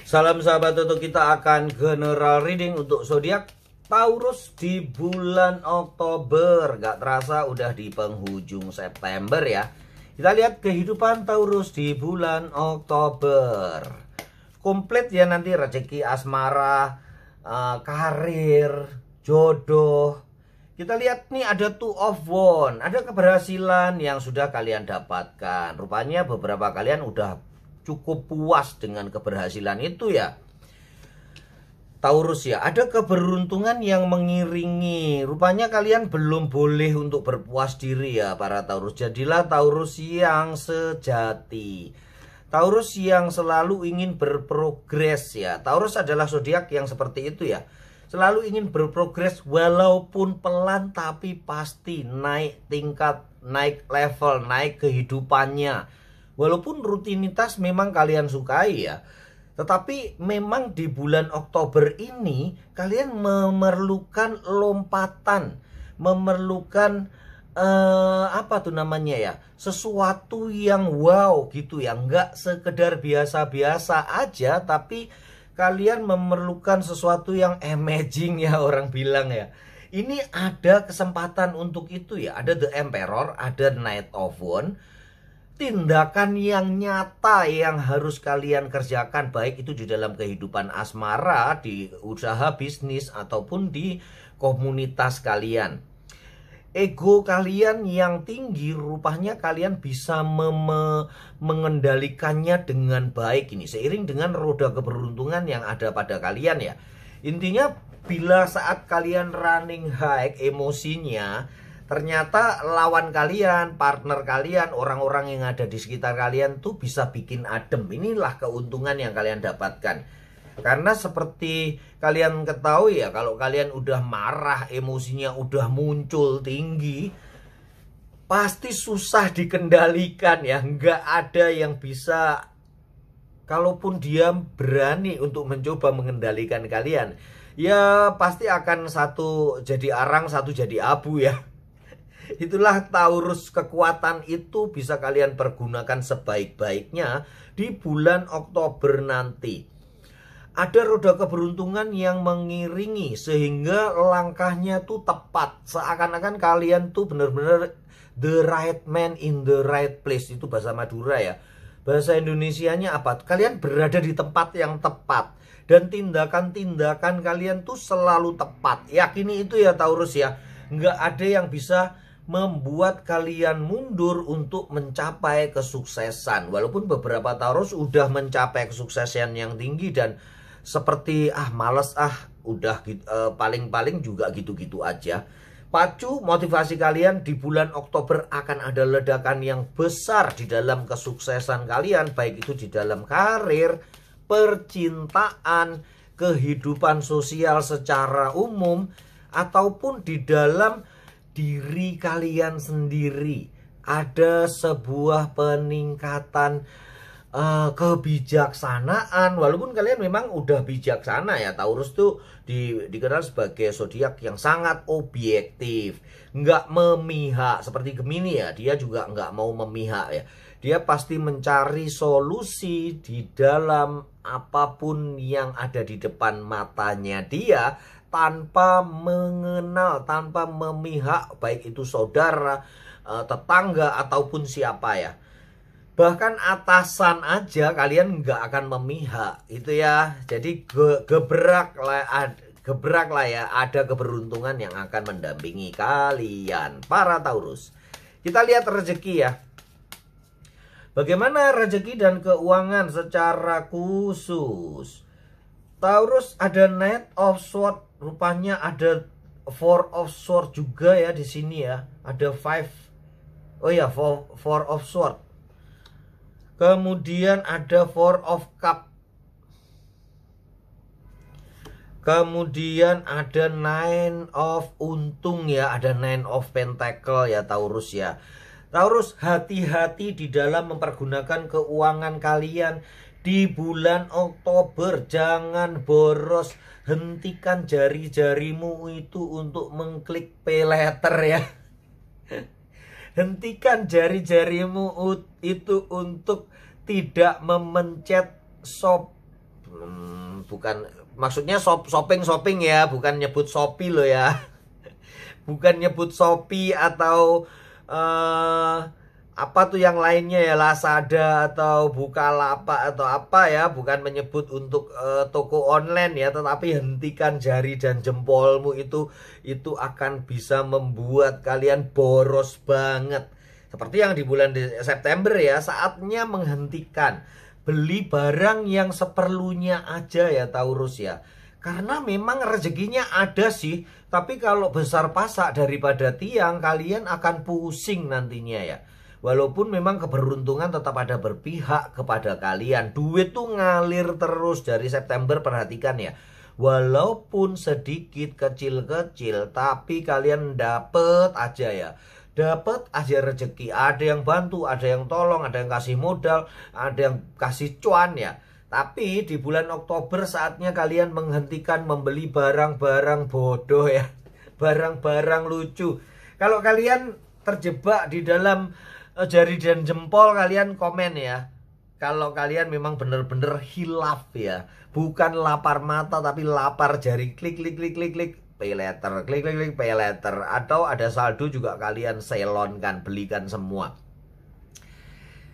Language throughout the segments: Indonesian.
Salam sahabat Toto, kita akan general reading untuk zodiak Taurus di bulan Oktober. Gak terasa udah di penghujung September ya. Kita lihat kehidupan Taurus di bulan Oktober. Komplit ya nanti rezeki, asmara, karir, jodoh. Kita lihat nih ada Two of Wands, ada keberhasilan yang sudah kalian dapatkan. Rupanya beberapa kalian udah cukup puas dengan keberhasilan itu ya Taurus ya. Ada keberuntungan yang mengiringi. Rupanya kalian belum boleh untuk berpuas diri ya para Taurus. Jadilah Taurus yang sejati, Taurus yang selalu ingin berprogres ya. Taurus adalah zodiak yang seperti itu ya, selalu ingin berprogres walaupun pelan, tapi pasti naik tingkat, naik level, naik kehidupannya. Walaupun rutinitas memang kalian sukai ya, tetapi memang di bulan Oktober ini kalian memerlukan lompatan, memerlukan apa tuh namanya ya, sesuatu yang wow gitu ya, nggak sekedar biasa-biasa aja, tapi kalian memerlukan sesuatu yang amazing ya, orang bilang ya. Ini ada kesempatan untuk itu ya. Ada The Emperor, ada Knight of Wands. Tindakan yang nyata yang harus kalian kerjakan, baik itu di dalam kehidupan asmara, di usaha bisnis, ataupun di komunitas kalian. Ego kalian yang tinggi, rupanya kalian bisa mengendalikannya dengan baik ini, seiring dengan roda keberuntungan yang ada pada kalian ya. Intinya bila saat kalian running high emosinya, ternyata lawan kalian, partner kalian, orang-orang yang ada di sekitar kalian tuh bisa bikin adem. Inilah keuntungan yang kalian dapatkan. Karena seperti kalian ketahui ya, kalau kalian udah marah, emosinya udah muncul tinggi, pasti susah dikendalikan ya. Nggak ada yang bisa, kalaupun dia berani untuk mencoba mengendalikan kalian, ya pasti akan satu jadi arang, satu jadi abu ya. Itulah Taurus, kekuatan itu bisa kalian pergunakan sebaik-baiknya di bulan Oktober nanti. Ada roda keberuntungan yang mengiringi sehingga langkahnya tuh tepat. Seakan-akan kalian tuh benar-benar the right man in the right place. Itu bahasa Madura ya. Bahasa Indonesianya apa? Kalian berada di tempat yang tepat. Dan tindakan-tindakan kalian tuh selalu tepat. Yakini itu ya Taurus ya. Nggak ada yang bisa membuat kalian mundur untuk mencapai kesuksesan. Walaupun beberapa Taurus udah mencapai kesuksesan yang tinggi dan seperti males udah paling-paling juga gitu-gitu aja. Pacu motivasi kalian di bulan Oktober akan ada ledakan yang besar di dalam kesuksesan kalian, baik itu di dalam karir, percintaan, kehidupan sosial secara umum, ataupun di dalam diri kalian sendiri. Ada sebuah peningkatan kebijaksanaan. Walaupun kalian memang udah bijaksana ya, Taurus tuh dikenal sebagai zodiak yang sangat objektif, nggak memihak. Seperti Gemini ya, dia juga nggak mau memihak ya. Dia pasti mencari solusi di dalam apapun yang ada di depan matanya dia, tanpa mengenal, tanpa memihak, baik itu saudara, tetangga, ataupun siapa ya. Bahkan atasan aja kalian nggak akan memihak itu ya. Jadi gebrak lah ya, ada keberuntungan yang akan mendampingi kalian para Taurus. Kita lihat rezeki ya. Bagaimana rezeki dan keuangan secara khusus? Taurus ada Knight of Swords, rupanya ada Four of Swords juga ya di sini ya. Ada Four of Swords. Kemudian ada Four of Cup. Kemudian ada Nine of Untung ya, ada Nine of Pentacle ya Taurus ya. Taurus, hati-hati di dalam mempergunakan keuangan kalian di bulan Oktober. Jangan boros. Hentikan jari-jarimu itu untuk mengklik pay letter ya. Hentikan jari-jarimu itu untuk tidak memencet shop Bukan, maksudnya shopping ya, bukan nyebut Shopee loh ya. Bukan nyebut Shopee atau apa tuh yang lainnya ya, Lazada atau Bukalapak atau apa ya, bukan menyebut untuk toko online ya, tetapi hentikan jari dan jempolmu itu akan bisa membuat kalian boros banget. Seperti yang di bulan September ya, saatnya menghentikan beli barang yang seperlunya aja ya Taurus ya. Karena memang rezekinya ada sih, tapi kalau besar pasak daripada tiang, kalian akan pusing nantinya ya. Walaupun memang keberuntungan tetap ada berpihak kepada kalian. Duit tuh ngalir terus dari September, perhatikan ya. Walaupun sedikit, kecil-kecil, tapi kalian dapet aja ya. Dapat aja rezeki, ada yang bantu, ada yang tolong, ada yang kasih modal, ada yang kasih cuan ya. Tapi di bulan Oktober saatnya kalian menghentikan membeli barang-barang bodoh ya, barang-barang lucu. Kalau kalian terjebak di dalam jari dan jempol, kalian komen ya. Kalau kalian memang benar-benar hilaf ya, bukan lapar mata tapi lapar jari, klik klik klik klik klik. Pay letter, klik klik klik pay letter, atau ada saldo juga kalian selonkan, belikan semua.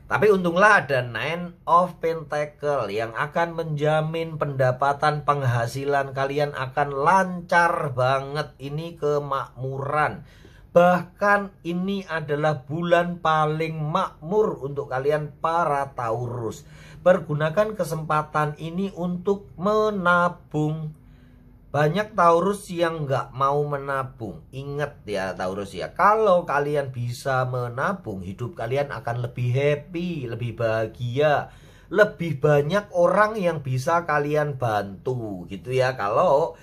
Tapi untunglah ada Nine of Pentacle yang akan menjamin pendapatan penghasilan kalian akan lancar banget. Ini kemakmuran. Bahkan ini adalah bulan paling makmur untuk kalian para Taurus. Pergunakan kesempatan ini untuk menabung. Banyak Taurus yang nggak mau menabung. Ingat ya Taurus ya, kalau kalian bisa menabung, hidup kalian akan lebih happy, lebih bahagia. Lebih banyak orang yang bisa kalian bantu gitu ya, kalau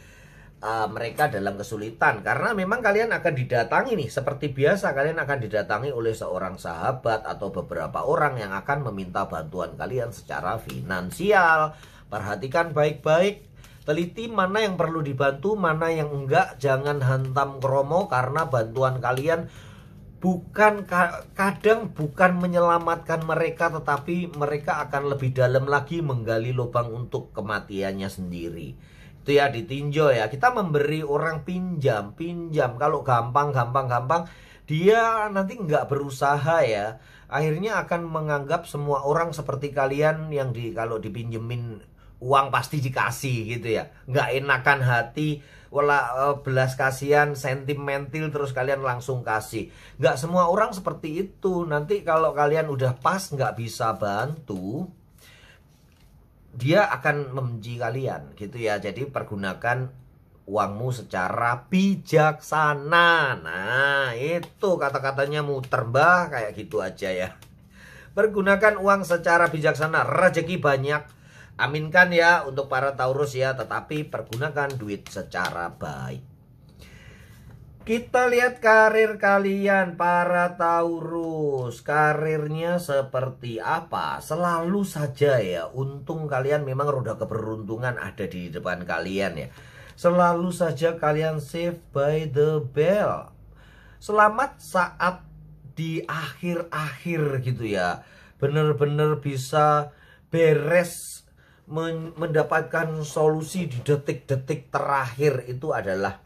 mereka dalam kesulitan. Karena memang kalian akan didatangi nih, seperti biasa kalian akan didatangi oleh seorang sahabat atau beberapa orang yang akan meminta bantuan kalian secara finansial. Perhatikan baik-baik. Teliti mana yang perlu dibantu, mana yang enggak. Jangan hantam kromo, karena bantuan kalian kadang bukan menyelamatkan mereka, tetapi mereka akan lebih dalam lagi menggali lubang untuk kematiannya sendiri. Itu ya, ditinjau ya. Kita memberi orang pinjam. Kalau gampang, dia nanti enggak berusaha ya. Akhirnya akan menganggap semua orang seperti kalian yang kalau dipinjemin uang pasti dikasih gitu ya. Nggak enakan hati, belas kasihan, sentimental, terus kalian langsung kasih. Nggak semua orang seperti itu. Nanti kalau kalian udah pas nggak bisa bantu, dia akan membenci kalian gitu ya. Jadi pergunakan uangmu secara bijaksana. Nah itu kata-katanya muter mbah, kayak gitu aja ya. Pergunakan uang secara bijaksana, rezeki banyak. Aminkan ya untuk para Taurus ya, tetapi pergunakan duit secara baik. Kita lihat karir kalian para Taurus. Karirnya seperti apa? Selalu saja ya, untung kalian memang roda keberuntungan ada di depan kalian ya. Selalu saja kalian save by the bell. Selamat saat di akhir-akhir gitu ya. Bener-bener bisa beres, mendapatkan solusi di detik-detik terakhir. Itu adalah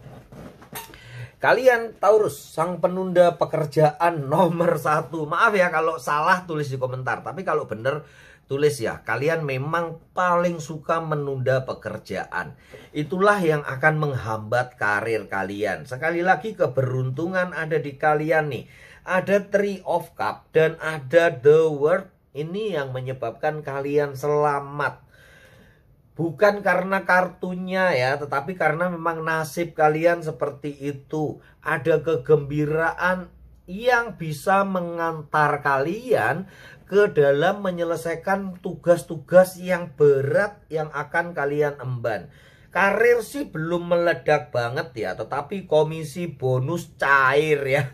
kalian Taurus, sang penunda pekerjaan nomor 1. Maaf ya kalau salah, tulis di komentar. Tapi kalau bener tulis ya, kalian memang paling suka menunda pekerjaan. Itulah yang akan menghambat karir kalian. Sekali lagi, keberuntungan ada di kalian nih. Ada Three of Cup dan ada The World. Ini yang menyebabkan kalian selamat. Bukan karena kartunya ya, tetapi karena memang nasib kalian seperti itu. Ada kegembiraan yang bisa mengantar kalian ke dalam menyelesaikan tugas-tugas yang berat yang akan kalian emban. Karir sih belum meledak banget ya, tetapi komisi bonus cair ya.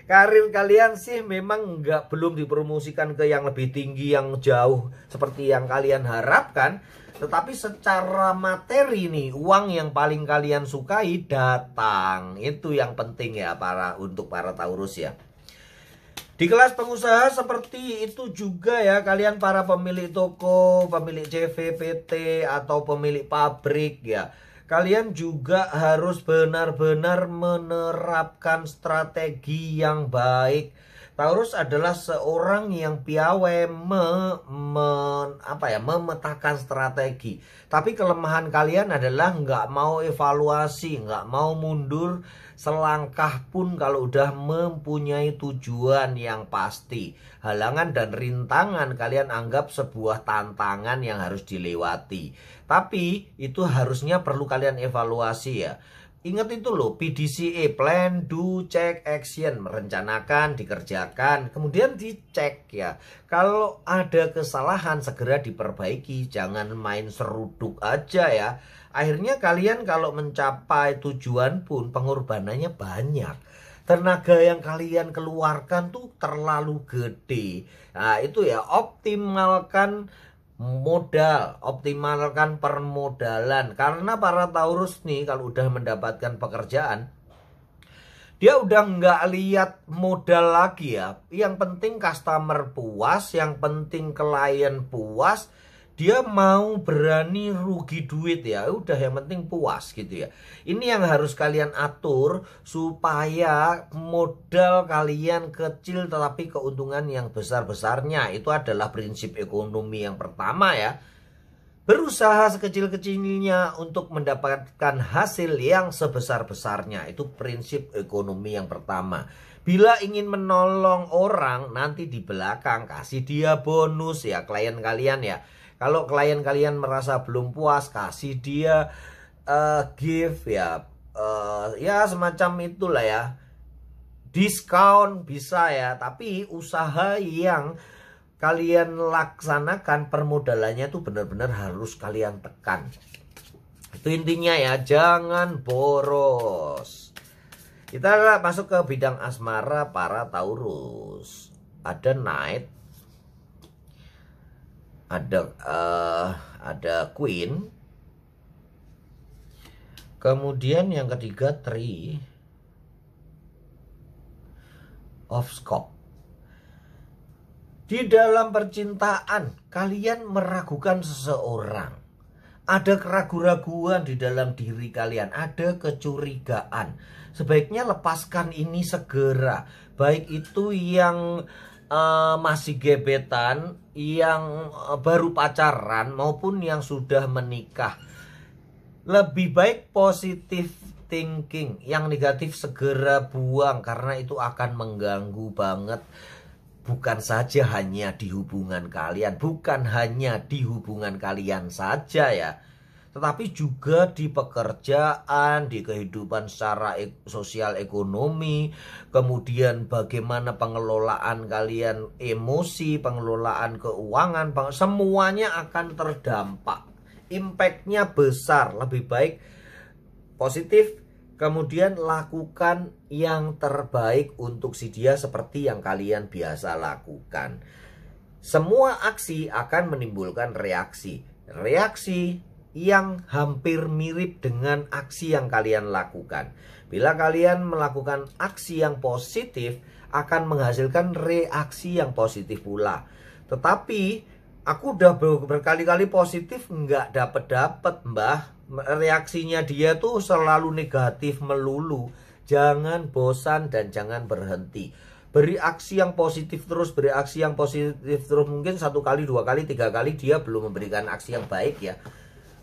Karir kalian sih memang belum dipromosikan ke yang lebih tinggi, yang jauh seperti yang kalian harapkan. Tetapi secara materi nih, uang yang paling kalian sukai datang. Itu yang penting ya untuk para Taurus ya. Di kelas pengusaha seperti itu juga ya, kalian para pemilik toko, pemilik CVPT atau pemilik pabrik ya. Kalian juga harus benar-benar menerapkan strategi yang baik. Taurus adalah seorang yang piawai memetakan strategi. Tapi kelemahan kalian adalah nggak mau evaluasi, nggak mau mundur selangkah pun kalau udah mempunyai tujuan yang pasti. Halangan dan rintangan kalian anggap sebuah tantangan yang harus dilewati. Tapi itu harusnya perlu kalian evaluasi ya. Ingat itu loh, PDCA, plan, do, check, action. Merencanakan, dikerjakan, kemudian dicek ya. Kalau ada kesalahan segera diperbaiki, jangan main seruduk aja ya. Akhirnya kalian kalau mencapai tujuan pun pengorbanannya banyak. Tenaga yang kalian keluarkan tuh terlalu gede. Nah itu ya, optimalkan modal, optimalkan permodalan. Karena para Taurus nih kalau udah mendapatkan pekerjaan, dia udah nggak lihat modal lagi ya. Yang penting customer puas, yang penting klien puas. Dia mau berani rugi duit ya. Udah yang penting puas gitu ya. Ini yang harus kalian atur supaya modal kalian kecil tetapi keuntungan yang besar-besarnya. Itu adalah prinsip ekonomi yang pertama ya. Berusaha sekecil-kecilnya untuk mendapatkan hasil yang sebesar-besarnya. Itu prinsip ekonomi yang pertama. Bila ingin menolong orang, nanti di belakang kasih dia bonus ya klien kalian ya. Kalau klien kalian merasa belum puas, kasih dia gift ya. Ya semacam itulah ya. Diskon bisa ya. Tapi usaha yang kalian laksanakan permodalannya tuh benar-benar harus kalian tekan. Itu intinya ya, jangan boros. Kita masuk ke bidang asmara para Taurus. Ada Knight, ada Queen, kemudian yang ketiga Three of Cups. Di dalam percintaan kalian meragukan seseorang, ada keraguan-raguan di dalam diri kalian, ada kecurigaan. Sebaiknya lepaskan ini segera, baik itu yang masih gebetan, yang baru pacaran maupun yang sudah menikah. Lebih baik positive thinking, yang negatif segera buang karena itu akan mengganggu banget. Bukan saja hanya di hubungan kalian, bukan hanya di hubungan kalian saja ya, tetapi juga di pekerjaan, di kehidupan secara sosial ekonomi, kemudian bagaimana pengelolaan kalian emosi, pengelolaan keuangan, semuanya akan terdampak. Impactnya besar, lebih baik positif. Kemudian lakukan yang terbaik untuk si dia seperti yang kalian biasa lakukan. Semua aksi akan menimbulkan reaksi. Reaksi yang hampir mirip dengan aksi yang kalian lakukan. Bila kalian melakukan aksi yang positif, akan menghasilkan reaksi yang positif pula. Tetapi aku udah berkali-kali positif nggak dapet mbah. Reaksinya dia tuh selalu negatif melulu. Jangan bosan dan jangan berhenti. Beri aksi yang positif terus, beri aksi yang positif terus. Mungkin 1 kali, 2 kali, 3 kali dia belum memberikan aksi yang baik ya.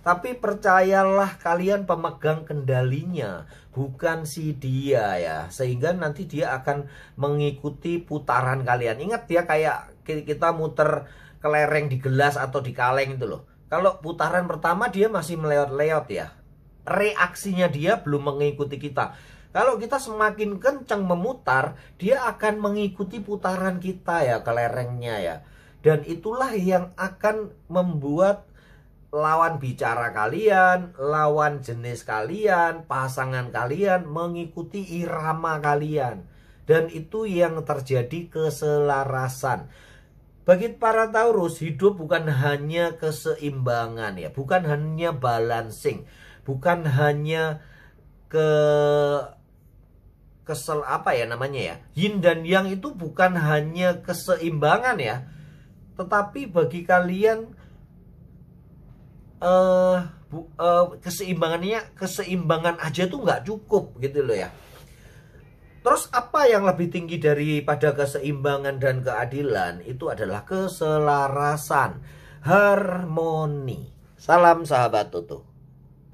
Tapi percayalah kalian pemegang kendalinya, bukan si dia ya. Sehingga nanti dia akan mengikuti putaran kalian. Ingat ya, kayak kita muter kelereng di gelas atau di kaleng itu loh. Kalau putaran pertama dia masih meleot-leot ya. Reaksinya dia belum mengikuti kita. Kalau kita semakin kencang memutar, dia akan mengikuti putaran kita ya, kelerengnya ya. Dan itulah yang akan membuat lawan bicara kalian, lawan jenis kalian, pasangan kalian mengikuti irama kalian. Dan itu yang terjadi keselarasan. Bagi para Taurus, hidup bukan hanya keseimbangan ya, bukan hanya balancing, bukan hanya apa ya namanya ya, yin dan yang itu bukan hanya keseimbangan ya, tetapi bagi kalian keseimbangan aja tuh nggak cukup gitu loh ya. Terus apa yang lebih tinggi daripada keseimbangan dan keadilan? Itu adalah keselarasan, harmoni. Salam sahabat Toto.